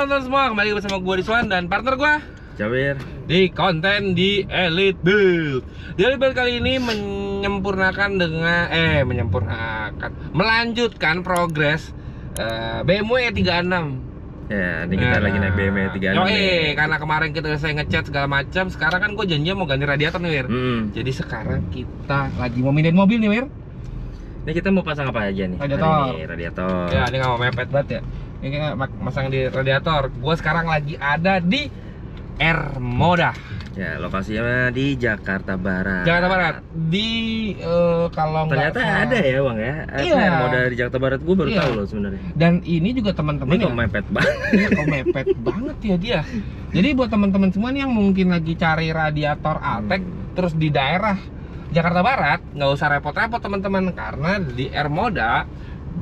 teman-teman semua, kembali bersama gue Rizwan dan partner gue Jawir di konten di Elite Build. Di Elite Build kali ini melanjutkan progres BMW E36. ya, ini kita lagi naik BMW 36 karena kemarin kita selesai ngecat segala macam, sekarang kan gue janji mau ganti radiator nih, Wir. Jadi sekarang kita lagi mau mindahin mobil nih, Wir. Ini kita mau pasang apa aja nih? Radiator. Radiator. Ya, ini nggak mau mepet banget ya. Ini masang di radiator. Gue sekarang lagi ada di Ermoda. Ya, lokasinya di Jakarta Barat. Jakarta Barat. Di kalau ternyata nggak ada ya, Bang ya. Ada Ermoda di Jakarta Barat. Gue baru tahu loh sebenarnya. Dan ini juga teman-teman ini kok mepet banget. Iya, kok mepet banget ya dia. Jadi buat teman-teman semua nih yang mungkin lagi cari radiator Altec terus di daerah Jakarta Barat, nggak usah repot-repot teman-teman, karena di Ermoda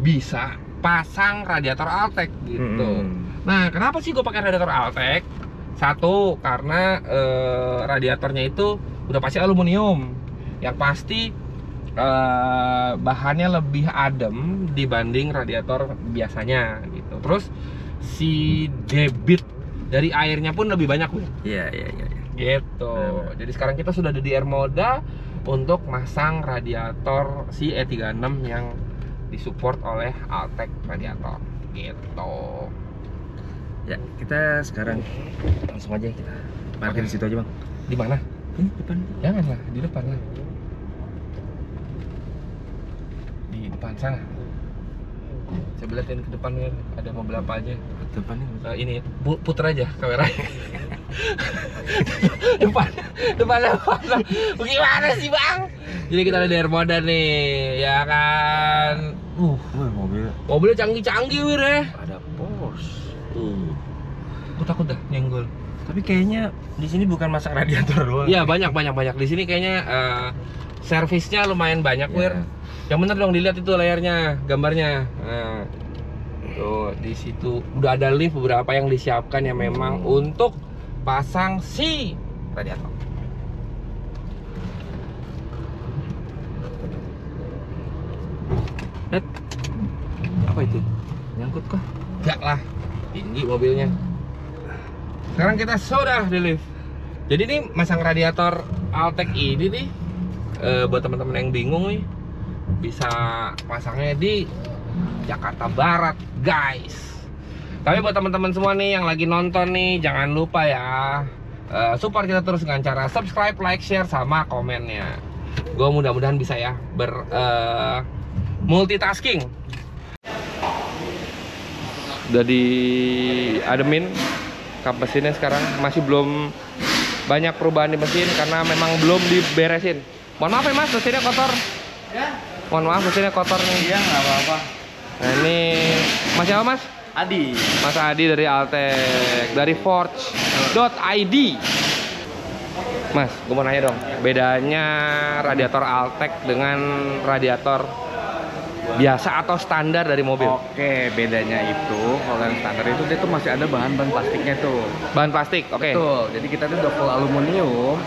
bisa pasang radiator Altec gitu. Nah, kenapa sih gue pakai radiator Altec? Satu, karena radiatornya itu udah pasti aluminium, yang pasti bahannya lebih adem dibanding radiator biasanya gitu. Terus si debit dari airnya pun lebih banyak, Iya. gitu. Jadi sekarang kita sudah ada di Ermoda untuk masang radiator si E36 yang disupport oleh Altec radiator gitu. Ya, kita sekarang langsung aja kita parkir di situ aja, Bang. Di mana? Ini depan. Janganlah, di depan lah. Di depan sana. Coba liatin ke depan, ada mobil apa aja. Depannya Ini puter aja kameranya. depan. Gimana sih, Bang? Jadi kita ada di Ermoda nih, ya kan. Mobilnya canggih-canggih, Wir ya. ada Porsche. Gue takut dah nyenggol. Tapi kayaknya di sini bukan masang radiator doang. Iya, banyak. Di sini kayaknya servisnya lumayan banyak, Wir. Yang bener dong, dilihat itu layarnya, gambarnya. Nah, tuh di situ udah ada lift beberapa yang disiapkan yang memang untuk pasang si radiator. Lihat, apa itu? Nyangkut kah? Enggak lah, tinggi mobilnya. Sekarang kita sudah di lift. Jadi nih masang radiator Altec ini nih, buat teman-teman yang bingung nih, bisa pasangnya di Jakarta Barat, guys. Tapi buat teman-teman semua nih yang lagi nonton nih, jangan lupa ya, support kita terus dengan cara subscribe, like, share, sama komennya. Gue mudah-mudahan bisa ya multitasking. Udah di ademin kap mesinnya, sekarang masih belum banyak perubahan di mesin karena memang belum diberesin. Mohon maaf ya, Mas, mesinnya kotor. Ya. Mohon maaf, mesinnya kotor nih. Iya, nggak apa-apa. Nah, ini Mas siapa, Mas? Adi. Mas Adi dari Altec, dari Forge.id. Mas, gue mau nanya dong, bedanya radiator Altec dengan radiator biasa atau standar dari mobil? Oke, bedanya itu kalau yang standar itu dia tuh masih ada bahan-bahan plastiknya tuh. Bahan plastik, oke. Betul. Jadi kita tuh udah full aluminium.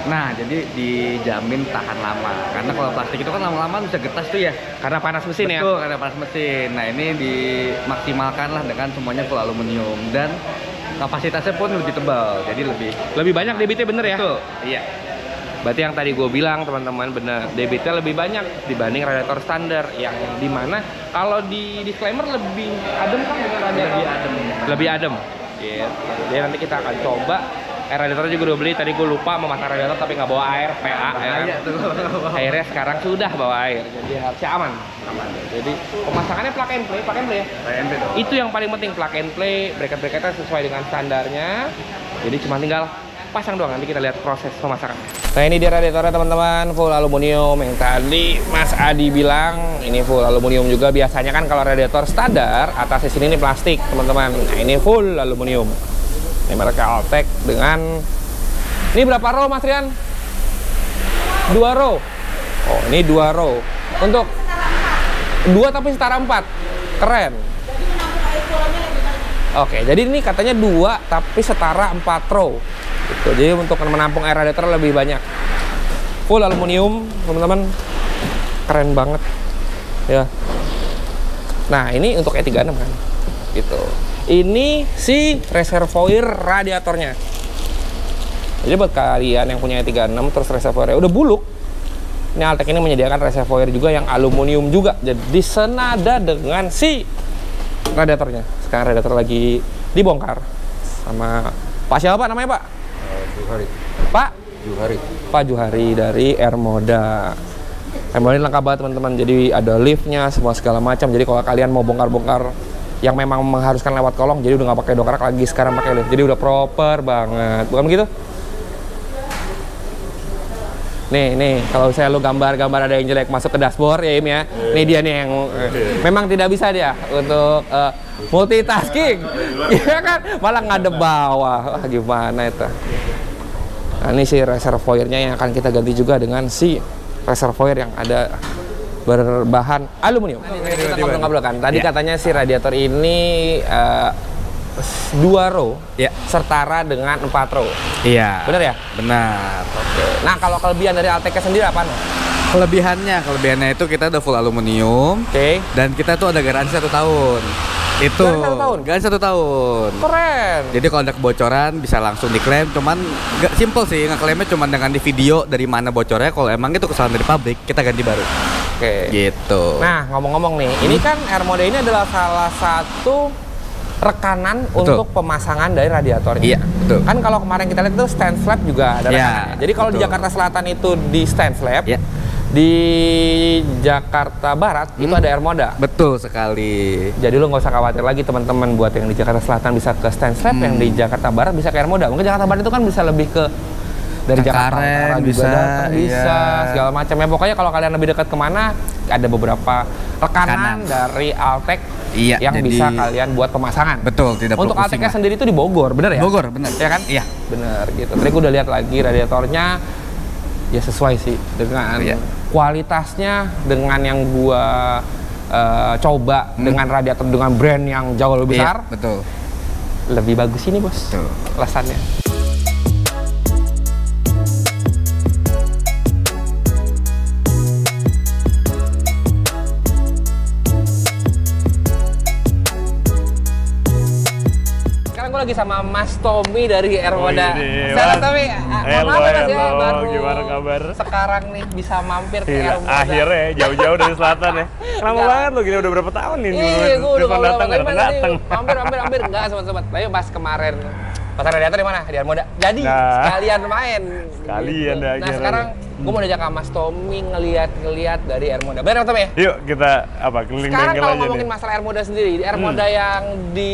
Nah, jadi dijamin tahan lama. Karena kalau plastik itu kan lama-lama bisa getas tuh ya. Karena panas mesin. Betul, ya? Betul, karena panas mesin. Nah, ini dimaksimalkan lah dengan semuanya full aluminium dan kapasitasnya pun lebih tebal. Jadi Lebih banyak debitnya, bener ya? Betul. Iya. Berarti yang tadi gue bilang, teman-teman, bener, debitnya lebih banyak dibanding radiator standar, yang dimana kalau di disclaimer lebih adem kan dengan radiator? Lebih adem. Gitu. Jadi nanti kita akan coba. Radiator juga udah beli, tadi gue lupa memasang radiator tapi nggak bawa air, PA ya. Akhirnya sekarang sudah bawa air, jadi harusnya aman. Jadi pemasangannya plug and play ya. Itu yang paling penting, plug and play, bracket-bracketnya sesuai dengan standarnya. Jadi cuma tinggal pasang doang, nanti kita lihat proses pemasangan. Nah, ini dia radiatornya, teman-teman, full aluminium. Yang tadi Mas Adi bilang ini full aluminium juga. Biasanya kan kalau radiator standar atasnya sini ini plastik, teman-teman. Nah, ini full aluminium. Ini merek Altec dengan ini berapa row, Mas Rian? 2 row. Oh, ini 2 row. Untuk 2 tapi setara 4. Keren. Oke, jadi ini katanya 2 tapi setara 4 row. Gitu. Jadi untuk menampung air radiator lebih banyak. Full aluminium, teman-teman. Keren banget. Ya. Nah, ini untuk E36 kan. Gitu. Ini si reservoir radiatornya. Jadi buat kalian yang punya E36 terus reservoirnya udah buluk, ini Altec ini menyediakan reservoir juga yang aluminium juga. Jadi senada dengan si radiatornya. Sekarang radiator lagi dibongkar sama Pak siapa namanya Pak? Juhari. Pak? Juhari. Pak Juhari dari Airmoda. Airmoda ini lengkap banget teman-teman. Jadi ada liftnya, semua segala macam. Jadi kalau kalian mau bongkar-bongkar yang memang mengharuskan lewat kolong, jadi udah nggak pakai dongkrak lagi, sekarang pakai lift. Jadi udah proper banget, bukan begitu? Nih, kalau saya lu gambar-gambar ada yang jelek masuk ke dashboard ya Im ya. Nih dia nih yang memang tidak bisa dia untuk multitasking. Iya kan? Malah ngadep bawah. Wah, gimana itu? Nah, ini si reservoirnya yang akan kita ganti juga dengan si reservoir yang ada berbahan aluminium. Kita ngobrol-ngobrol kan. Tadi katanya si radiator ini 2 row setara dengan 4 row. Iya. Bener ya? Benar. Oke. Nah, kalau kelebihan dari Altec sendiri apa? Kelebihannya itu kita udah full aluminium. Oke. Dan kita tuh ada garansi 1 tahun. Itu. Garansi 1 tahun. Keren. Jadi kalau ada kebocoran bisa langsung diklaim. Cuman gak simple sih, ngeklaimnya cuma dengan di video dari mana bocornya. Kalau emang itu kesalahan dari pabrik, kita ganti baru. Oke. Gitu. Nah, ngomong-ngomong nih, ini kan Airmoda ini adalah salah satu rekanan untuk pemasangan dari radiatornya. Iya, betul. Kan kalau kemarin kita lihat itu stand slab juga ada rekanannya. Jadi kalau di betul. Jakarta Selatan itu di stand slab, di Jakarta Barat itu ada Airmoda. Betul sekali. Jadi lu nggak usah khawatir lagi teman-teman, buat yang di Jakarta Selatan bisa ke stand slab, yang di Jakarta Barat bisa ke Airmoda. Mungkin Jakarta Barat itu kan bisa lebih ke dari Jakarta Utara bisa, juga datang, bisa segala macam ya. Pokoknya kalau kalian lebih dekat kemana, ada beberapa rekanan dari Altec yang bisa kalian buat pemasangan. Betul, tidak untuk Altec sendiri itu di Bogor, bener ya? Bogor, bener. Ya kan? Iya. Bener gitu. Tadi gue udah lihat lagi radiatornya, ya sesuai sih dengan kualitasnya, dengan yang gua coba dengan radiator dengan brand yang jauh lebih besar. Betul. Lebih bagus ini bos. Betul. Alasannya. Lagi sama Mas Tommy dari Airmoda. Salam Tommy. Maaf ya Mas ya, baru gimana kabar? Sekarang nih bisa mampir ke Airmoda. Akhirnya jauh-jauh dari selatan ya. Lama banget lo gini, udah berapa tahun nih? Iya, gue udah datang. Mampir. Enggak sobat-sobat. Tapi pas kemarin pasar radiator di mana? Di Airmoda. Jadi sekalian main. Sekalian dah. Nah sekarang gue mau ajak Mas Tommy ngeliat dari Airmoda. Bener Tommy? Yuk kita keliling bengkel aja nih. Sekarang kalau ngomongin masalah Airmoda sendiri, di Airmoda yang di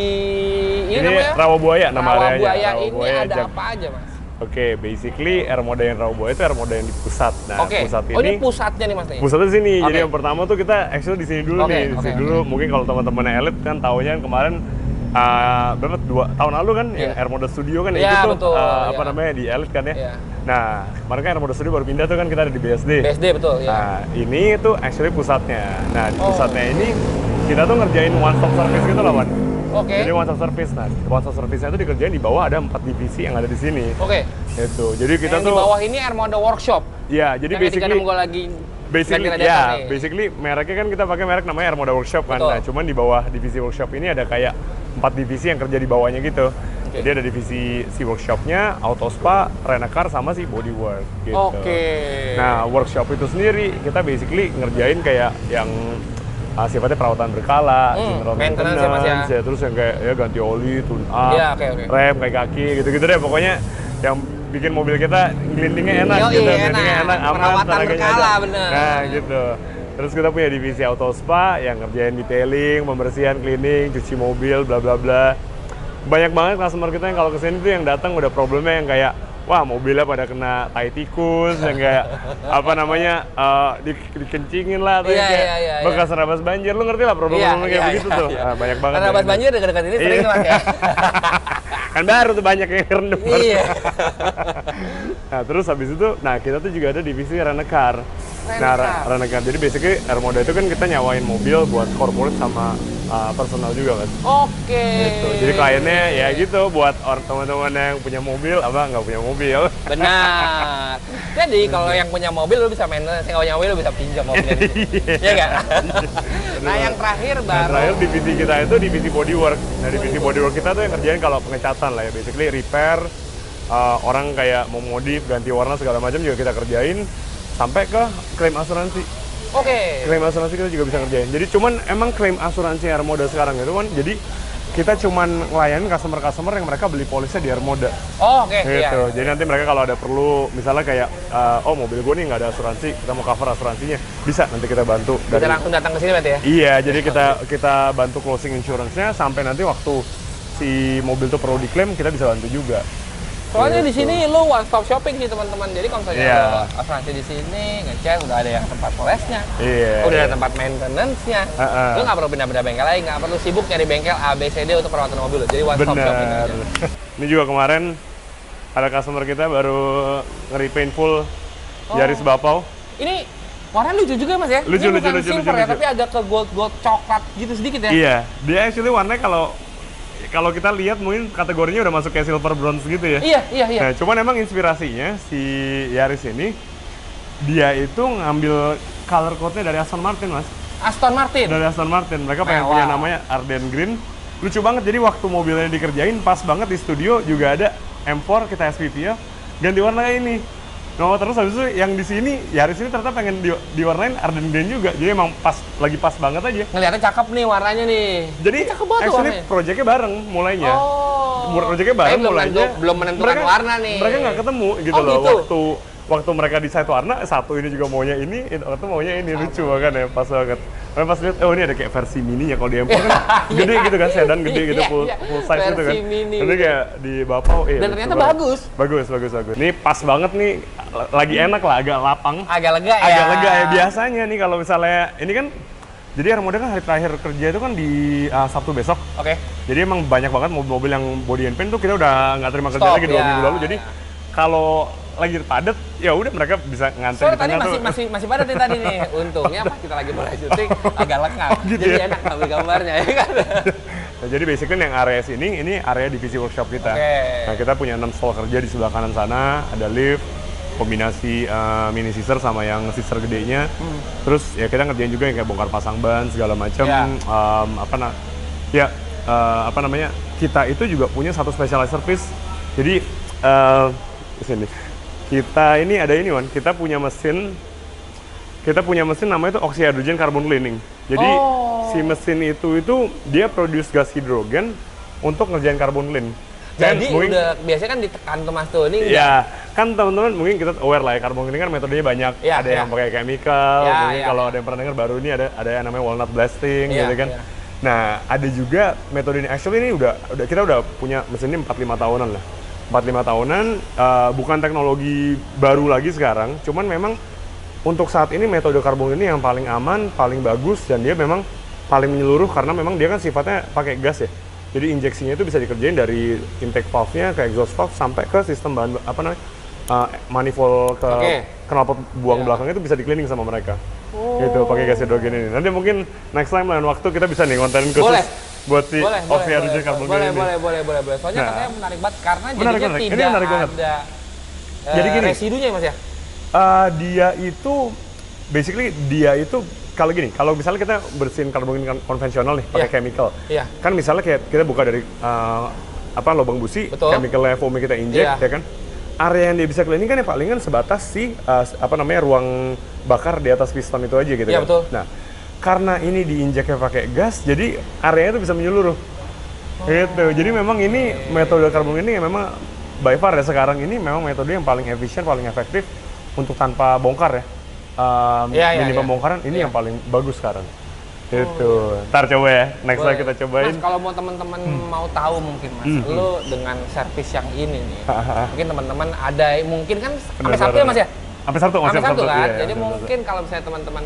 ini namanya Rawabuaya nama areanya. Rawabuaya ini ada apa aja Mas? Oke, basically Airmoda yang Rawabuaya itu Airmoda yang di pusat. Nah, pusat ini. Oh, ini pusatnya nih Mas nih. Pusatnya di sini. Jadi yang pertama tuh kita actually di sini dulu nih. Di sini dulu. Mungkin kalau teman-teman elit kan taunya kemarin berapa 2 tahun lalu kan yang Airmoda Studio kan itu tuh apa namanya di elit kan ya. Nah, kemarin kan Airmoda Studio baru pindah tuh kan kita ada di BSD. BSD betul ya. Nah, ini tuh actually pusatnya. Nah, di pusatnya ini kita tuh ngerjain one stop service gitu loh, Wan. Jadi one stop service. Nah, one stop service-nya itu dikerjain di bawah ada 4 divisi yang ada di sini. Itu. Jadi kita tuh di bawah ini Airmoda Workshop. Iya, jadi basically gua lagi basically mereknya kan kita pakai merek namanya Airmoda Workshop kan. Nah, cuman di bawah divisi workshop ini ada kayak 4 divisi yang kerja di bawahnya gitu. Jadi ada divisi si workshopnya, auto spa, rent-a-car sama si bodywork gitu. Nah, workshop itu sendiri kita basically ngerjain kayak yang sifatnya perawatan berkala, general maintenance, ya, terus yang kayak ya ganti oli, tune up, rem, kayak kaki, gitu-gitu deh. Pokoknya yang bikin mobil kita glindingnya enak gitu, glindingnya enak, aman, tenaganya ada. Nah gitu. Terus kita punya divisi auto spa yang ngerjain detailing, pembersihan, cleaning, cuci mobil, bla bla bla. Banyak banget customer kita yang kalau kesini tuh yang datang udah problemnya yang kayak wah mobilnya pada kena tai tikus, yang kayak apa namanya dikencingin lah atau kayak bekas nerabas banjir. Lu ngerti lah problem-problemnya kayak begitu tuh. Banyak banget. Nerabas banjir dekat-dekat ini sering lah ya. Kan baru tuh banyak yang rendem. Nah terus habis itu, nah kita tuh juga ada divisi rent-a-car. Nah rent-a-car. Jadi basically Airmoda itu kan kita nyawain mobil buat corporate sama personal juga kan. Oke. Gitu. Jadi kliennya ya gitu buat orang teman-teman yang punya mobil apa nggak punya mobil. Benar. Jadi kalau yang punya mobil lu bisa maintenance, yang nggak punya mobil lu bisa pinjam mobilnya. Iya nggak? Nah yang terakhir Nah, baru. terakhir divisi kita itu divisi bodywork. Nah divisi bodywork kita tuh yang kerjain kalau pengecatan lah ya, basically repair, orang kayak mau modif, ganti warna segala macam juga kita kerjain, sampai ke klaim asuransi. Oke. Klaim asuransi kita juga bisa kerjain. Jadi cuman emang klaim asuransi Armada sekarang itu kan, jadi kita cuman ngelayanin customer-customer yang mereka beli polisnya di Armada. Oh, oke. Gitu. Iya. Jadi nanti mereka kalau ada perlu, misalnya kayak, oh mobil gue nih nggak ada asuransi, kita mau cover asuransinya, bisa nanti kita bantu. Bisa langsung datang ke sini berarti ya? Iya, jadi kita bantu closing insurance-nya sampai nanti waktu si mobil tuh perlu diklaim, kita bisa bantu juga. Soalnya di sini lu one stop shopping sih teman-teman. Jadi kalau misalnya Iya. lo asuransi di sini ngecek udah ada yang tempat polesnya, Iya. udah ada tempat maintenance-nya. Lu nggak perlu pindah-pindah bengkel lagi, nggak perlu sibuk nyari bengkel A, B, C, D untuk perawatan mobil lo. Jadi one stop shopping Benar. aja. Ini juga kemarin ada customer kita baru nge-repaint full Yaris Bapau. Ini warna lucu juga mas ya? Lucu, Ini lucu, bukan lucu, silver lucu, ya, lucu. tapi agak ke gold coklat gitu sedikit ya? Iya, dia actually warnanya kalau kita lihat mungkin kategorinya udah masuk kayak silver bronze gitu ya. Iya. Nah, cuman emang inspirasinya si Yaris ini dia itu ngambil color code-nya dari Aston Martin, Mas. Aston Martin? Dari Aston Martin. Mereka pengen Wow. punya namanya Arden Green. Lucu banget, jadi waktu mobilnya dikerjain pas banget di studio juga ada M4 kita SPP ya, ganti warna ini. Nah, terus habis itu yang di sini Yaris ini ternyata pengen diwarnain Arden Green juga. Jadi emang lagi pas banget aja. Ngeliatnya cakep nih warnanya nih. Jadi Cakep banget actually warnanya. projectnya bareng mulainya. Oh. Projectnya bareng mulainya. Belum menentukan warna nih. Mereka nggak ketemu gitu Oh, loh. gitu? Waktu mereka decide warna, satu ini juga maunya ini, satu maunya ini. Lucu banget ya, pas banget. Karena pas lihat, oh ini ada kayak versi mininya. Kalau di M4 kan gede gitu kan, sedan gede gitu, full size gitu kan. Versi mini. Ini kayak di Bapau, Dan ternyata bagus. Bagus. Ini pas banget nih, lagi enak lah, agak lapang. Agak lega ya. Agak lega ya, biasanya nih kalau misalnya, ini kan, jadi Armada kan hari terakhir kerja itu kan di Sabtu besok. Oke. Jadi emang banyak banget mobil-mobil yang body and paint tuh kita udah nggak terima kerja Stop, lagi 2 ya. minggu lalu. Jadi kalau lagi padat, ya udah mereka bisa ngantri Soalnya di tadi tengah tuh. masih padat nih tadi nih. Untungnya pas kita lagi mulai syuting agak lengkap. Gitu Jadi ya? enak ngambil gambarnya ya kan. Nah, jadi basically yang area sini, ini area divisi workshop kita. Oke. Nah, kita punya 6 stall kerja di sebelah kanan sana, ada lift, kombinasi mini scissor sama yang scissor gedenya. Terus ya kita ngerjain juga yang kayak bongkar pasang ban segala macam. Ya. Apa namanya? Kita itu juga punya satu specialized service. Jadi di sini kita ini ada ini Wan, kita punya mesin namanya itu oxy-hydrogen carbon cleaning. Jadi si mesin itu dia produce gas hidrogen untuk ngerjain carbon clean. Jadi udah biasanya kan ditekan tuh Mas tuh ini. Ya, kan teman-teman mungkin kita aware lah ya, carbon cleaning kan metodenya banyak. Ya, ada yang pakai chemical, Ya, mungkin ya, kalau ya. ada yang pernah dengar baru ini ada yang namanya walnut blasting Ya, gitu kan. ya. Nah, ada juga metode ini, actually ini kita udah punya mesin ini 4-5 tahunan lah. 4-5 tahunan, bukan teknologi baru lagi sekarang, cuman memang untuk saat ini metode karbon ini yang paling aman, paling bagus, dan dia memang paling menyeluruh karena memang dia kan sifatnya pakai gas ya. Jadi injeksinya itu bisa dikerjain dari intake valve-nya ke exhaust valve sampai ke sistem bahan manifold ke knalpot buang belakang itu bisa di-cleaning sama mereka. Gitu, pakai gas hidrogen ini. Nanti mungkin next time lain waktu kita bisa nih konten khusus buat si oxy-hydrogen carbon cleaning ini. Boleh. Soalnya katanya menarik banget karena Menarik. jadinya Ini tidak menarik banget. ada Jadi gini, residunya ya Mas ya? dia itu basically kalau gini, kalau misalnya kita bersihin karbon konvensional nih pakai chemical, kan misalnya kayak kita buka dari lubang busi, chemicalnya foamnya kita injek, ya kan? Area yang dia bisa cleaning kan ya palingan sebatas si ruang bakar di atas piston itu aja gitu kan. Betul. Nah, karena ini diinjeknya pakai gas, jadi areanya itu bisa menyeluruh. Gitu. Jadi memang ini metode karbon ini memang by far ya sekarang ini memang metode yang paling efisien, paling efektif untuk tanpa bongkar ya. Mini pembongkaran ini yang paling bagus sekarang. Itu. Ntar coba ya, next time kita cobain. Mas, kalau mau teman-teman mau tahu mungkin Mas, lo dengan servis yang ini nih, mungkin teman-teman ada mungkin kan sampai Sabtu ya Mas ya? Sampai Sabtu Sampai Sabtu kan? Iya, jadi mungkin kalau misalnya teman-teman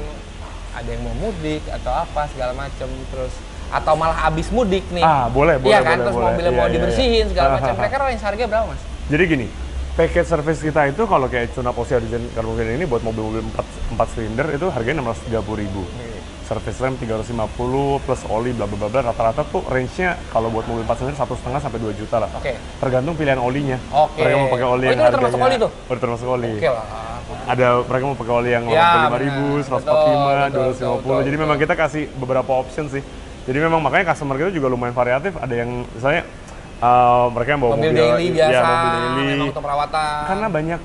ada yang mau mudik atau apa segala macam, terus atau malah habis mudik nih. Boleh. Iya kan, terus mobilnya mau dibersihin segala macam. Mereka range harganya berapa Mas? Jadi gini, paket service kita itu kalau kayak tune up oxy-hydrogen carbon cleaning ini buat mobil-mobil 4 silinder itu harganya 630.000. service rem 350 plus oli bla bla bla bla. Rata-rata tuh range-nya kalau buat mobil 4 silinder 1,5 sampai 2 juta lah. Oke. Tergantung pilihan olinya. Oke. Mereka mau pakai oli Oh, yang itu udah termasuk harganya. oli tuh? Udah termasuk oli. Oke lah. Ada mereka mau pakai oli yang Ya, 85.000, benar. 145, Betul, 250. Jadi memang kita kasih beberapa option sih. Jadi memang makanya customer kita juga lumayan variatif. Ada yang misalnya mereka yang bawa Mobil mobil daily biasa, ya, mobil daily. memang untuk perawatan. Karena banyak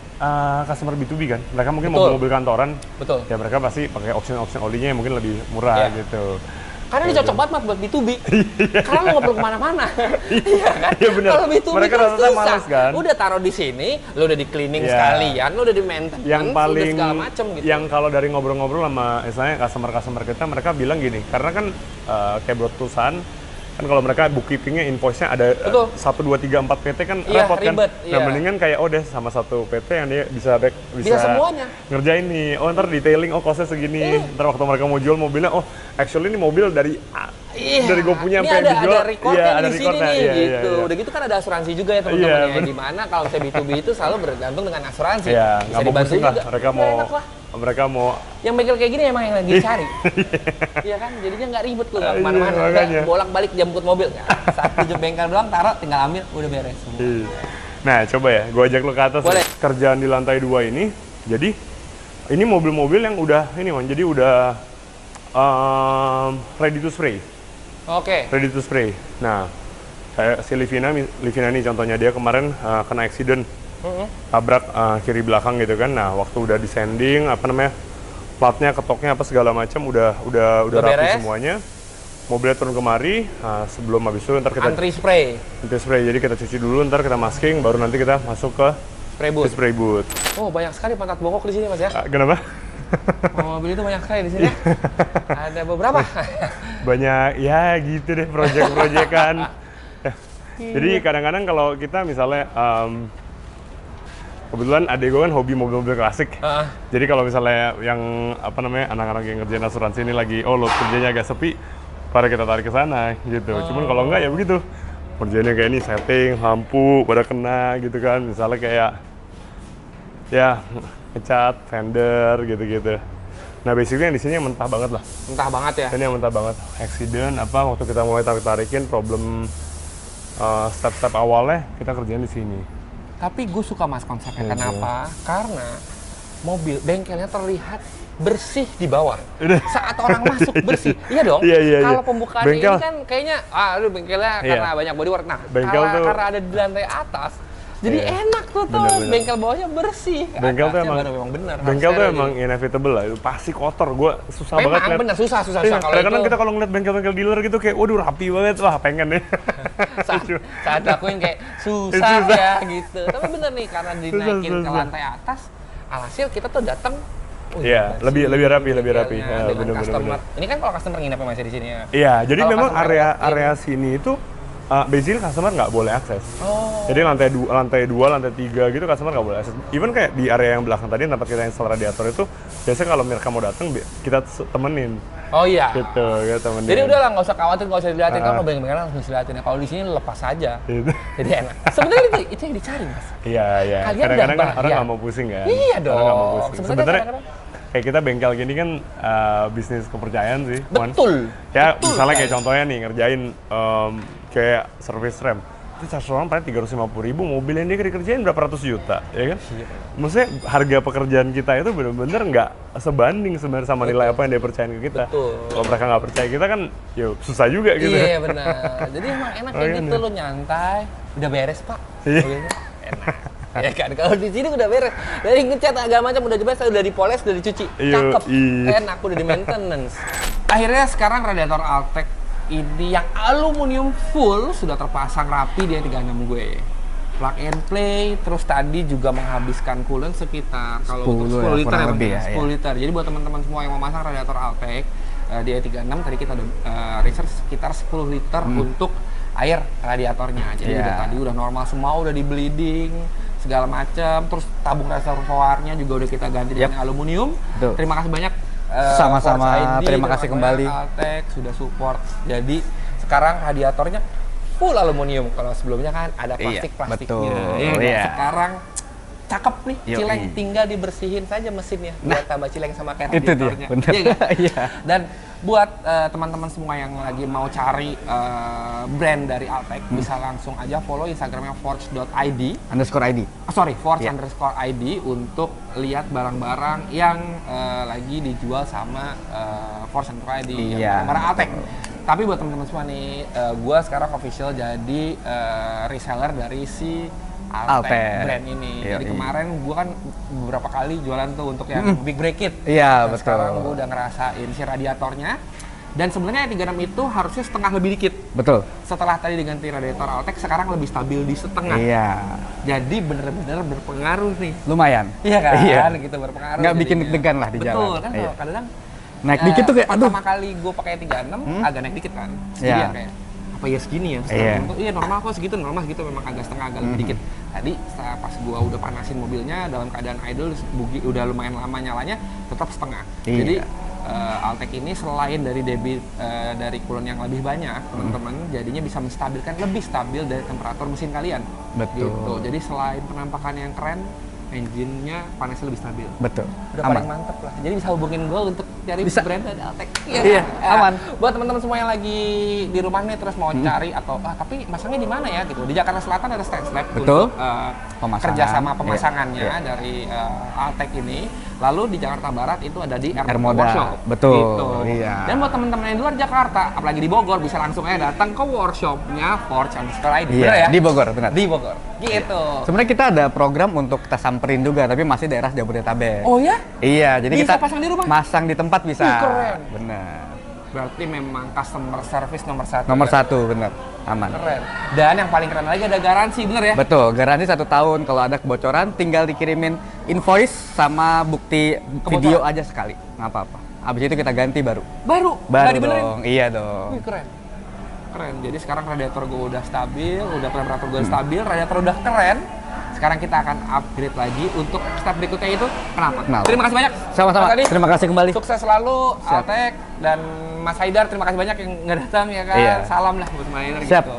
customer B2B kan. Mereka mungkin Betul. mobil kantoran. Betul. Ya mereka pasti pakai option olinya yang mungkin lebih murah Iya. gitu. Karena ini cocok banget Mat, buat B2B. Karena lu nggak perlu kemana-mana. Iya kan? Iya, bener. Kalau B2B Mereka kan rata-rata susah. males kan? Udah taruh di sini, lu udah di cleaning Iya. sekalian, lu udah di maintenance, Yang udah paling segala macem gitu. yang kalau dari ngobrol-ngobrol sama misalnya customer kita, mereka bilang gini, karena kan kayak perusahaan kan kalau mereka bookkeepingnya invoice-nya ada Betul. 1, 2, 3, 4 PT kan Iya, repot kan. ribet, Nah iya. mendingan kayak deh sama satu PT yang dia bisa Bisa semuanya. ngerjain nih. Oh ntar detailing, oh costnya segini. Ntar waktu mereka mau jual mobilnya, oh actually ini mobil dari dari gue punya ini sampai ada, dijual. ada recordnya Iya, di ada sini recordnya. nih Iya, gitu. iya, iya. Udah gitu kan ada asuransi juga ya teman-teman Iya, ya. bener. Dimana kalau misalnya B2B itu selalu bergantung dengan asuransi. Iya, Bisa nggak mau dibantu pusing lah. juga. Mereka Ya, mau enak lah. mereka mau Yang bengkel kayak gini emang yang lagi cari. Iya kan, jadinya nggak ribet lu nggak Iya, kemana-mana. makanya. Nggak bolak-balik jemput mobil. Nggak. Satu jam bengkel doang, taruh, tinggal ambil, udah beres semua. Iya. Nah, coba ya, gue ajak lo ke atas. Boleh. nih. Kerjaan di lantai 2 ini, jadi ini mobil-mobil yang udah ini Man, jadi udah ready to spray. Oke. Ready to spray. Nah, kayak si Livina ini contohnya dia kemarin kena accident, tabrak kiri belakang gitu kan. Nah, waktu udah di sanding, apa namanya, platnya, ketoknya apa segala macam udah Udah rapi beres. semuanya. Mobilnya turun kemari, sebelum habis itu ntar kita Antri spray, spray. Jadi kita cuci dulu, ntar kita masking, baru nanti kita masuk ke spray booth. spray booth. Oh, banyak sekali pantat bongkok di sini Mas ya. Kenapa? Mobil itu banyak sekali di sini. Ada beberapa. Banyak ya gitu deh project-projectan. Jadi kadang-kadang kalau kita misalnya kebetulan adik gue kan hobi mobil-mobil klasik. Jadi kalau misalnya yang apa namanya anak-anak yang ngerjain asuransi ini lagi load kerjanya agak sepi, pada kita tarik ke sana gitu. Cuman kalau enggak ya begitu. Kerjanya kayak ini setting, lampu pada kena gitu kan. Misalnya kayak ya ngecat, fender gitu-gitu. Nah basically yang di sini yang mentah banget lah. Mentah banget ya. Ini yang mentah banget. Accident apa waktu kita mulai tarik-tarikin problem step-step awalnya kita kerjain di sini. Tapi gue suka Mas konsepnya. Iya, Kenapa? Karena mobil bengkelnya terlihat bersih di bawah. Udah. Saat orang masuk bersih. Iya dong. Iya, iya, Kalau iya. pembukaan Bengkel. ini kan kayaknya aduh bengkelnya Iya. karena banyak bodywork. Nah, Bengkel tuh- karena ada di lantai atas. Jadi Iya. enak tuh Bener-bener. bengkel bawahnya bersih. Bengkel tuh Atasnya emang baru memang bener. Bengkel tuh harus emang steril. inevitable lah. Itu pasti kotor. Gue susah Memang banget liat. bener susah Iya, kalau kadang-kadang itu. kita kalau ngeliat bengkel-bengkel dealer gitu kayak, waduh rapi banget, wah pengen deh. saat lakuin kayak susah ya gitu. Tapi bener nih karena dinaikin ke susah. lantai atas, alhasil kita tuh datang. oh Iya, bersih lebih rapi, lebih rapi. bengkelnya Ya, dengan bener, customer. Ini kan kalau customer nginepnya masih di sini ya. Iya, jadi Kalau memang customer area sini itu basically customer nggak boleh akses. Oh. Jadi lantai 2, lantai 3 gitu customer nggak boleh akses. Even kayak di area yang belakang tadi tempat kita install radiator itu, biasanya kalau mereka mau datang kita temenin. Oh iya. Gitu, ya temenin. Jadi udahlah nggak usah khawatir, nggak usah dilihatin. Ah. Kalau bengkel-bengkelan langsung dilihatin. Kalau di sini lepas aja. Gitu. Jadi enak. Sebenarnya itu yang dicari mas. Iya, iya. Kalian Kadang-kadang udah kan orang bayar. nggak mau pusing kan. Iya dong. Orang nggak mau pusing. Sebenarnya Sebenarnya kadang-kadang- kayak kita bengkel gini kan bisnis kepercayaan sih. Wan. Betul. Ya Betul misalnya kayak sekali. contohnya nih ngerjain kayak service rem. Itu charge orang paling 350.000, mobil yang dia dikerjain berapa ratus juta, ya kan? Maksudnya harga pekerjaan kita itu bener-bener nggak sebanding sebenarnya sama nilai apa yang dia percayain ke kita. Betul. Kalau mereka nggak percaya kita kan, ya susah juga gitu. Iya benar. Jadi emang enak kayak Makanya. gitu lo nyantai. Udah beres pak. Iya. Mobilnya. Enak. Ya kan kalau di sini udah beres. Dari ngecat agak macam udah jelas, udah dipoles, udah dicuci. Iya, Cakep. iya. Enak udah di maintenance. Akhirnya sekarang radiator Altec ini yang aluminium full sudah terpasang rapi di 36 gue. Plug and play, terus tadi juga menghabiskan coolant sekitar kalau 10 untuk 10 ya, liter kurang ya, lebih Bang? ya, 10 liter. Jadi buat teman-teman semua yang mau masang radiator Altec di E36 tadi kita udah research sekitar 10 liter untuk air radiatornya. Jadi Iya. udah tadi udah normal semua, udah di bleeding segala macam. Terus tabung reservoirnya juga udah kita ganti dengan aluminium. Betul. Terima kasih banyak. Sama-sama, Quartz ID, terima kasih kembali. Altec sudah support. Jadi sekarang radiatornya full aluminium. Kalau sebelumnya kan ada Iya, plastiknya. betul. Ya, Iya. Sekarang cakep nih, Yoi. Cileng, tinggal dibersihin saja mesinnya buat tambah Cileng sama kayak Itu dia, radiatornya. bener. Iya kan? Iya. Dan buat teman-teman semua yang lagi mau cari brand dari Altec, bisa langsung aja follow Instagramnya forge.id. _ID. Forge Iya. _id untuk lihat barang-barang yang lagi dijual sama Forge_id, Iya. barang Altec. Tapi buat teman-teman semua nih, gue sekarang official jadi reseller dari si Altec brand ini. Iya, Jadi iya. kemarin gue kan beberapa kali jualan tuh untuk yang Big Break It. Iya, Dan betul. sekarang gue udah ngerasain si radiatornya. Dan sebenarnya E36 itu harusnya setengah lebih dikit. Betul. Setelah tadi diganti radiator Altec, sekarang lebih stabil di setengah. Iya. Jadi bener-bener berpengaruh nih. Lumayan. Iya kan? Iya. Gitu berpengaruh. Nggak bikin jadinya. deg-degan lah di Betul, jalan. kan Iya. kadang Naik dikit tuh kayak, aduh. pertama kali gue pakai 36 agak naik dikit kan. Jadi Iya. ya kayak apa ya segini ya? Iya. Iya normal kok segitu, normal segitu, memang agak setengah agak lebih dikit. Tadi setelah pas gue udah panasin mobilnya dalam keadaan idle, bugi udah lumayan lama nyalanya, tetap setengah. Iya. Jadi Altec ini selain dari debit dari coolant yang lebih banyak, teman-teman, jadinya bisa menstabilkan lebih stabil dari temperatur mesin kalian. Betul. Gitu. Jadi selain penampakan yang keren, engine-nya panasnya lebih stabil. Betul. Udah Aman. paling mantep lah. Jadi bisa hubungin gue untuk cari Bisa. brand dari Altec. Iya, aman. Buat teman-teman semua yang lagi di rumah nih terus mau cari atau tapi masangnya di mana ya gitu. Di Jakarta Selatan ada Stand Lab Betul. untuk Pemasangan. kerjasama Iya, pemasangannya iya. dari Altec ini. Lalu di Jakarta Barat itu ada di Ermoda. Workshop. Betul, Gitu. iya. Dan buat teman-teman yang di luar Jakarta, apalagi di Bogor, bisa langsung aja datang ke workshopnya Forge_id. Bener Iya, ya? di Bogor, benar. Di Bogor. Gitu. Sebenarnya kita ada program untuk kita samperin juga, tapi masih daerah Jabodetabek. Oh ya? Iya, jadi Bisa kita pasang di rumah? Masang di tempat bisa. Ih, keren. Benar. Berarti memang customer service nomor satu. Nomor ya? 1, benar. Aman. Keren. Dan yang paling keren lagi ada garansi, bener ya? Betul, garansi 1 tahun. Kalau ada kebocoran, tinggal dikirimin invoice sama bukti video aja sekali. Nggak apa-apa. Habis itu kita ganti baru. Baru? Baru Nggak dibenerin? dong. Iya dong. Wih, keren. Keren. Jadi sekarang radiator gue udah stabil, udah temperatur gue stabil, radiator udah keren. Sekarang kita akan upgrade lagi untuk step berikutnya itu kenapa? Kenapa? Terima kasih banyak. Sama-sama. Mas Adi. Terima kasih kembali. Sukses selalu Siap. Altec dan Mas Haidar, terima kasih banyak yang nggak datang ya kan. Iya. Salam lah buat Mas Haidar Siap. gitu.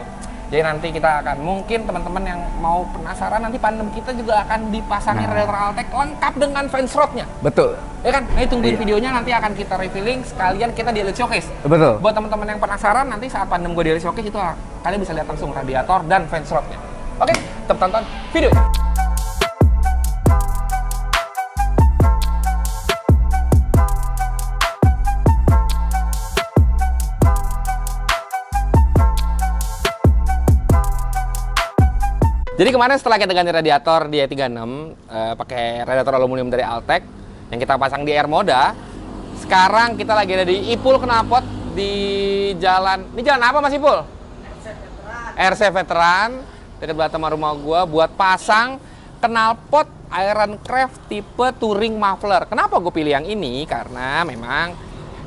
Jadi nanti kita akan, mungkin teman-teman yang mau penasaran, nanti pandem kita juga akan dipasangin Nah. radiator Altec lengkap dengan fans rod-nya. Betul. Ya kan? Nah, tungguin Iya. videonya, nanti akan kita revealing sekalian kita di Elite Showcase. Betul. Buat teman-teman yang penasaran, nanti saat pandem gue di Elite Showcase itu kalian bisa lihat langsung radiator dan fans rod-nya. Oke, tetap tonton videonya. Jadi kemarin setelah kita ganti radiator di E36 pakai radiator aluminium dari Altec yang kita pasang di Ermoda, sekarang kita lagi ada di Ipul Knalpot di jalan, ini jalan apa Mas Ipul? RC Veteran, dekat banget sama rumah gua buat pasang knalpot Iron Craft tipe Touring Muffler. Kenapa gue pilih yang ini? Karena memang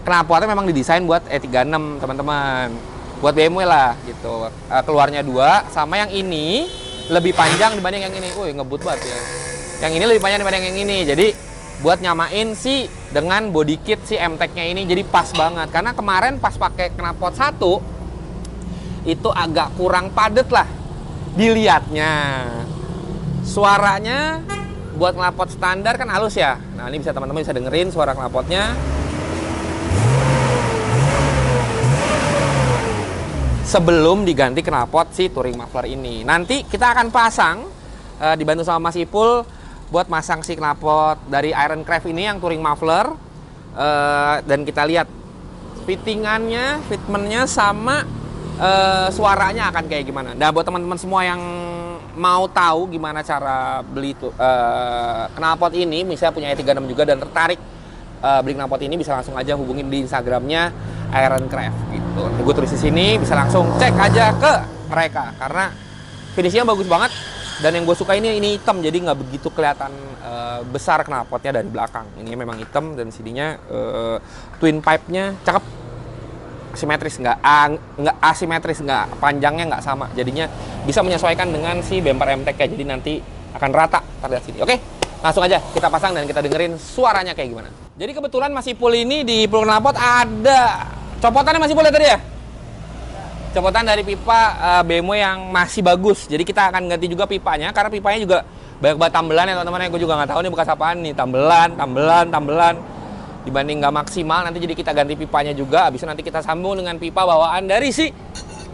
knalpotnya memang didesain buat E36 teman-teman, buat BMW lah gitu. Keluarnya 2, sama yang ini lebih panjang dibanding yang ini. Wih, ngebut banget ya. Yang ini lebih panjang dibanding yang ini. Jadi buat nyamain sih dengan body kit si MTEK-nya ini jadi pas banget. Karena kemarin pas pakai knalpot 1 itu agak kurang padat lah dilihatnya. Suaranya buat knalpot standar kan halus ya. Nah, ini bisa teman-teman bisa dengerin suara knalpotnya. Sebelum diganti knalpot si Touring Muffler ini. Nanti kita akan pasang dibantu sama Mas Ipul buat masang si knalpot dari Iron Craft ini yang Touring Muffler, dan kita lihat fittingannya, fitmentnya sama suaranya akan kayak gimana. Nah, buat teman-teman semua yang mau tahu gimana cara beli knalpot ini, misalnya punya E36 juga dan tertarik beli knalpot ini, bisa langsung aja hubungin di Instagramnya Iron Craft gitu. Gue tulis di sini, bisa langsung cek aja ke mereka karena finishnya bagus banget. Dan yang gue suka ini hitam, jadi nggak begitu kelihatan besar knalpotnya dari belakang. Ini memang hitam dan sininya twin pipe-nya cakep, simetris, nggak asimetris, nggak panjangnya nggak sama. Jadinya bisa menyesuaikan dengan si bumper MTEK-nya. Jadi nanti akan rata terlihat sini. Oke, langsung aja kita pasang dan kita dengerin suaranya kayak gimana. Jadi kebetulan Mas Ipul ini di Ipul Knalpot ada copotannya Mas Ipul ya tadi ya? Copotan dari pipa BMW yang masih bagus. Jadi kita akan ganti juga pipanya karena pipanya juga Banyak banget tambelan ya teman-teman, gue juga nggak tahu nih bekas apaan nih. Tambelan. Dibanding nggak maksimal, nanti jadi kita ganti pipanya juga. Habis itu nanti kita sambung dengan pipa bawaan dari si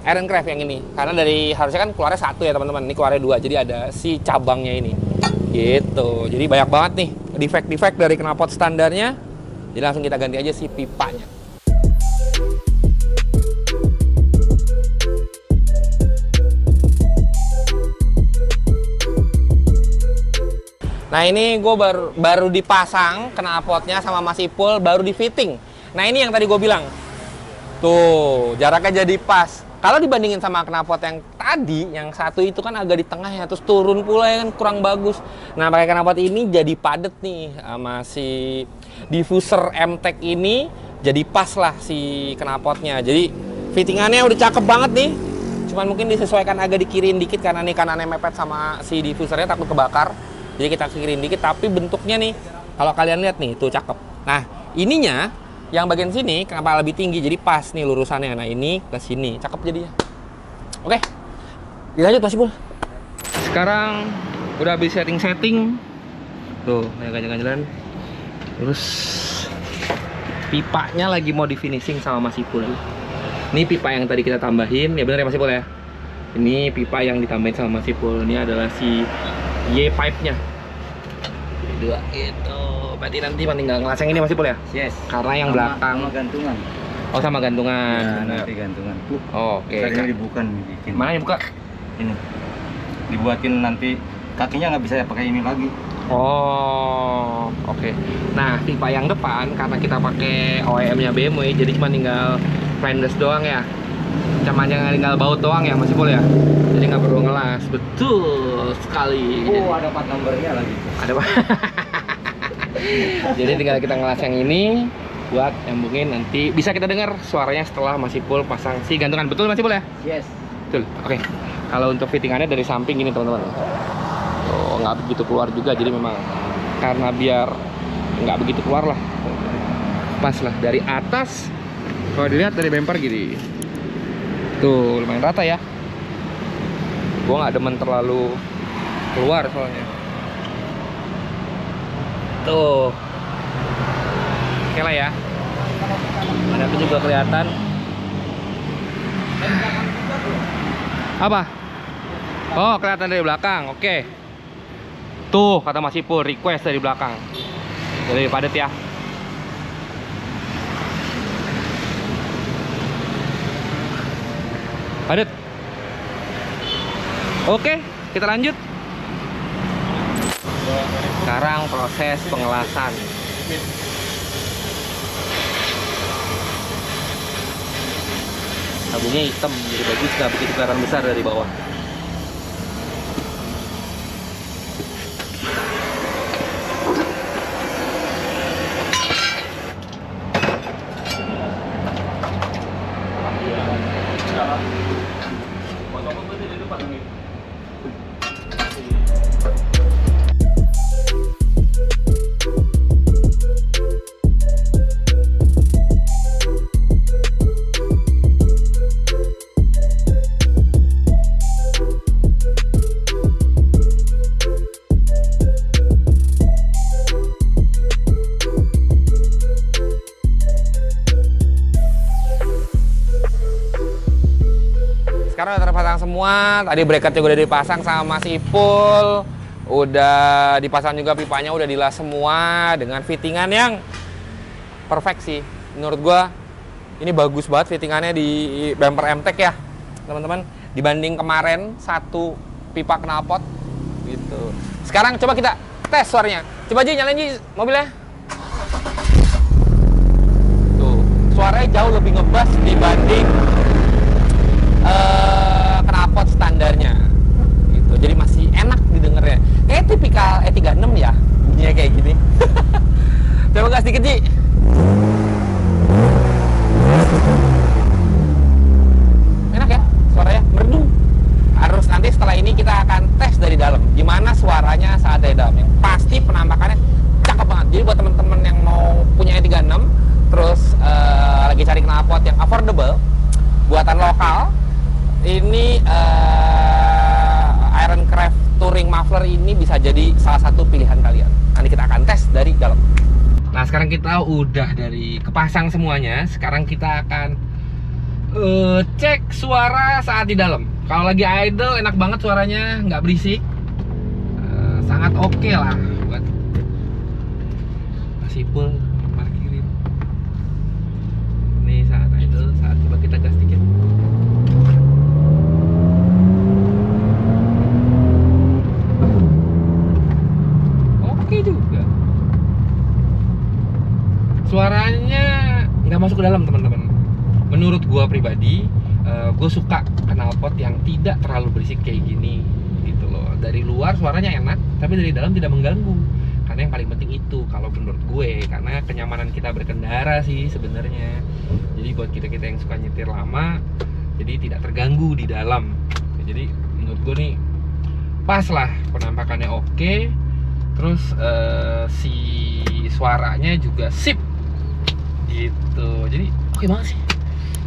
Ironcraft yang ini. Karena dari harusnya kan keluarnya 1 ya teman-teman, ini keluarnya 2. Jadi ada si cabangnya ini. Gitu. Jadi banyak banget nih defect-defect dari knalpot standarnya. Jadi langsung kita ganti aja si pipanya. Nah ini gue baru dipasang knalpotnya sama Mas Ipul, baru di fitting. Nah ini yang tadi gue bilang, tuh jaraknya jadi pas. Kalau dibandingin sama knalpot yang tadi, yang 1 itu kan agak di tengah ya, terus turun pula ya kan, kurang bagus. Nah pakai knalpot ini jadi padet nih sama si diffuser MTEK ini, jadi pas lah si knalpotnya. Jadi fittingannya udah cakep banget nih. Cuman mungkin disesuaikan agak dikirin dikit karena nih kanannya mepet sama si diffusernya, takut kebakar. Jadi kita kirim dikit, tapi bentuknya nih, kalau kalian lihat nih, tuh cakep. Nah, ininya, yang bagian sini, kenapa lebih tinggi, jadi pas nih lurusannya. Nah, ini ke sini, cakep jadinya. Oke, dilanjut Mas Ipul. Sekarang, udah habis setting-setting. Tuh, jalan-jalan. Terus, pipanya lagi mau di finishing sama Mas Ipul. Ini pipa yang tadi kita tambahin, ya bener ya Mas Ipul ya? Ini pipa yang ditambahin sama Mas Ipul. Ini adalah si Y-pipe-nya. 2 gitu. Berarti nanti tinggal ngelaseng ini Mas Ipul ya? Yes. Karena yang belakang sama gantungan. Oh, sama gantungan. Ya, nanti gantungan. Oh, oke. Ini dibukan bikin. Mana yang buka? Ini. Dibuatin nanti kakinya nggak bisa pakai ini lagi. Oh, oke. Nah, pipa yang depan karena kita pakai OEM-nya BMW, jadi cuma tinggal fenders doang ya. Cuma tinggal baut doang ya Mas Ipul ya. Jadi nggak perlu ngelas. Betul sekali. Oh, ada plat nomornya lagi. Ada Pak. Jadi tinggal kita ngelas yang ini buat nyambungin, nanti bisa kita dengar suaranya setelah Mas Ipul pasang si gantungan. Betul Mas Ipul ya? Yes. Betul. Oke. Kalau untuk fittingannya dari samping ini teman-teman. Oh, nggak begitu keluar juga, jadi memang karena biar nggak begitu keluar lah. Pas lah dari atas. Kalau dilihat dari bumper gini. Tuh lumayan rata ya. Gua nggak demen terlalu keluar soalnya. Tuh. Oke lah ya. Ada itu juga kelihatan. Apa? Oh, kelihatan dari belakang. Oke. Tuh kata Mas Ipul, request dari belakang. Jadi padat ya. Padat. Oke, kita lanjut. Sekarang proses pengelasan. Tabungnya hitam, jadi bagus, nggak begitu kelihatan besar dari bawah. Sekarang udah terpasang semua, tadi bracket juga udah dipasang sama Mas Ipul, udah dipasang juga pipanya, udah dilas semua dengan fittingan yang perfect sih. Menurut gua ini bagus banget fittingannya di bumper MTEK ya teman-teman, dibanding kemarin 1 pipa knalpot gitu. Sekarang coba kita tes suaranya, coba aja nyalain aja mobilnya. Tuh, suaranya jauh lebih ngebas dibanding knalpot standarnya gitu. Jadi masih enak didengarnya. Kayak tipikal E36 ya bunyinya kayak gini. Coba gas dikit, Ji. Enak ya suaranya, merdu. Harus nanti setelah ini kita akan tes dari dalam gimana suaranya saat dari dalam. Yang pasti penampakannya cakep banget. Jadi buat teman-teman yang mau punya E36 terus lagi cari knalpot yang affordable buatan lokal, ini Ironcraft touring muffler ini bisa jadi salah satu pilihan kalian. Nanti kita akan tes dari dalam. Nah, sekarang kita udah dari kepasang semuanya. Sekarang kita akan cek suara saat di dalam. Kalau lagi idle enak banget suaranya, nggak berisik. Sangat oke lah buat masih full parkirin. Nih saat idle, saat coba kita gas dikit. Oke juga. Suaranya nggak masuk ke dalam, teman-teman. Menurut gua pribadi, gue suka knalpot yang tidak terlalu berisik kayak gini gitu loh. Dari luar suaranya enak, tapi dari dalam tidak mengganggu. Karena yang paling penting itu kalau menurut gue, karena kenyamanan kita berkendara sih sebenarnya. Jadi buat kita yang suka nyetir lama, jadi tidak terganggu di dalam. Jadi menurut gue nih pas lah, penampakannya oke. Terus si suaranya juga sip gitu. Jadi oke banget sih.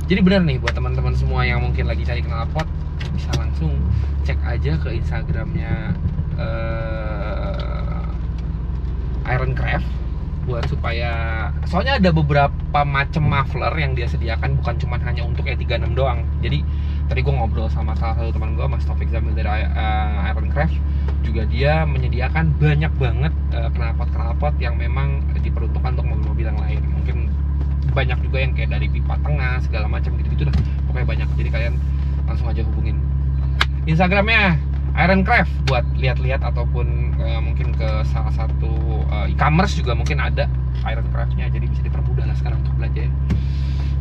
Jadi benar nih buat teman-teman semua yang mungkin lagi cari knalpot, bisa langsung cek aja ke Instagramnya Ironcraft buat supaya, soalnya ada beberapa macam muffler yang dia sediakan, bukan cuma hanya untuk E36 doang. Jadi tadi gue ngobrol sama salah satu teman gue, Mas Taufik Zamil dari Ironcraft, juga dia menyediakan banyak banget knalpot yang memang diperuntukkan untuk mobil-mobil yang lain. Mungkin banyak juga yang kayak dari pipa tengah segala macam gitu-gitu dah, pokoknya banyak. Jadi kalian langsung aja hubungin Instagramnya Ironcraft buat lihat-lihat, ataupun mungkin ke salah satu e-commerce juga mungkin ada Ironcraftnya, jadi bisa dipermudah lah sekarang untuk belajar.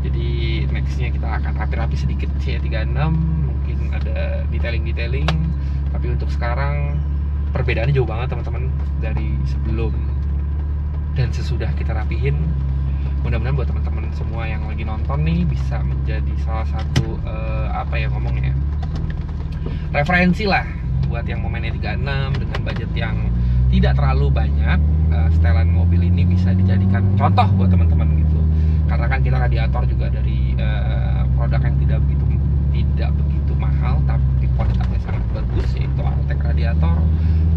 Jadi nextnya kita akan rapi-rapi sedikit C36, mungkin ada detailing, tapi untuk sekarang perbedaannya jauh banget teman-teman dari sebelum dan sesudah kita rapihin. Mudah-mudahan buat teman-teman semua yang lagi nonton nih bisa menjadi salah satu referensi lah buat yang mau main E36 dengan budget yang tidak terlalu banyak. Setelan mobil ini bisa dijadikan contoh buat teman-teman gitu. Karena kan kita radiator juga dari produk yang tidak begitu mahal, tapi kualitasnya sangat bagus, yaitu Altec radiator.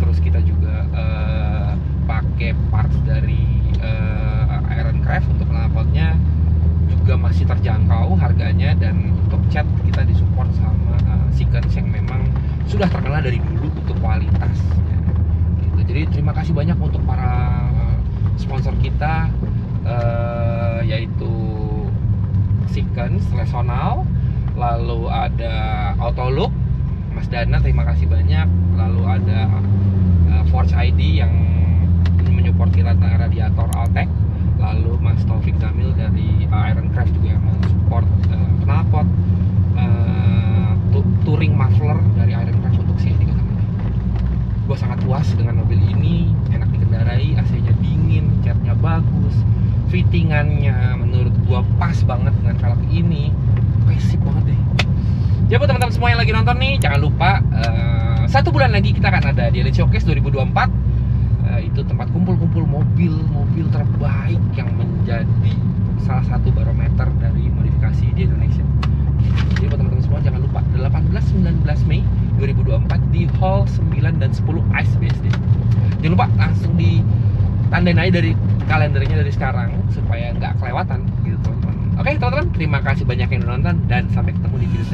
Terus kita juga pakai parts dari Ironcraft untuk knalpotnya juga masih terjangkau harganya, dan untuk cat kita disupport sama Sequence yang memang sudah terkenal dari dulu untuk kualitas gitu. Jadi terima kasih banyak untuk para sponsor kita, yaitu Sequence, Lesonal, lalu ada Autolook, Mas Dana, terima kasih banyak. Lalu ada Forge ID yang menyupport kita tentang radiator Altec. Lalu Mas Taufik Zamil dari Ironcraft juga yang mensupport knalpot touring muffler dari Ironcraft untuk C36. Gue sangat puas dengan mobil ini, enak dikendarai, AC-nya dingin, catnya bagus, fittingannya menurut gue pas banget dengan velg ini. Sip banget deh. Ya buat teman-teman semua yang lagi nonton nih, jangan lupa 1 bulan lagi kita akan ada di Elite Showcase 2024. Itu tempat kumpul-kumpul mobil terbaik yang menjadi salah satu barometer dari modifikasi di Indonesia. Jadi buat teman-teman semua jangan lupa 18-19 Mei 2024 di Hall 9 dan 10 ICE BSD. Jangan lupa langsung ditandain aja dari kalendernya dari sekarang supaya nggak kelewatan gitu teman-teman. Oke teman-teman, terima kasih banyak yang udah nonton dan sampai ketemu di video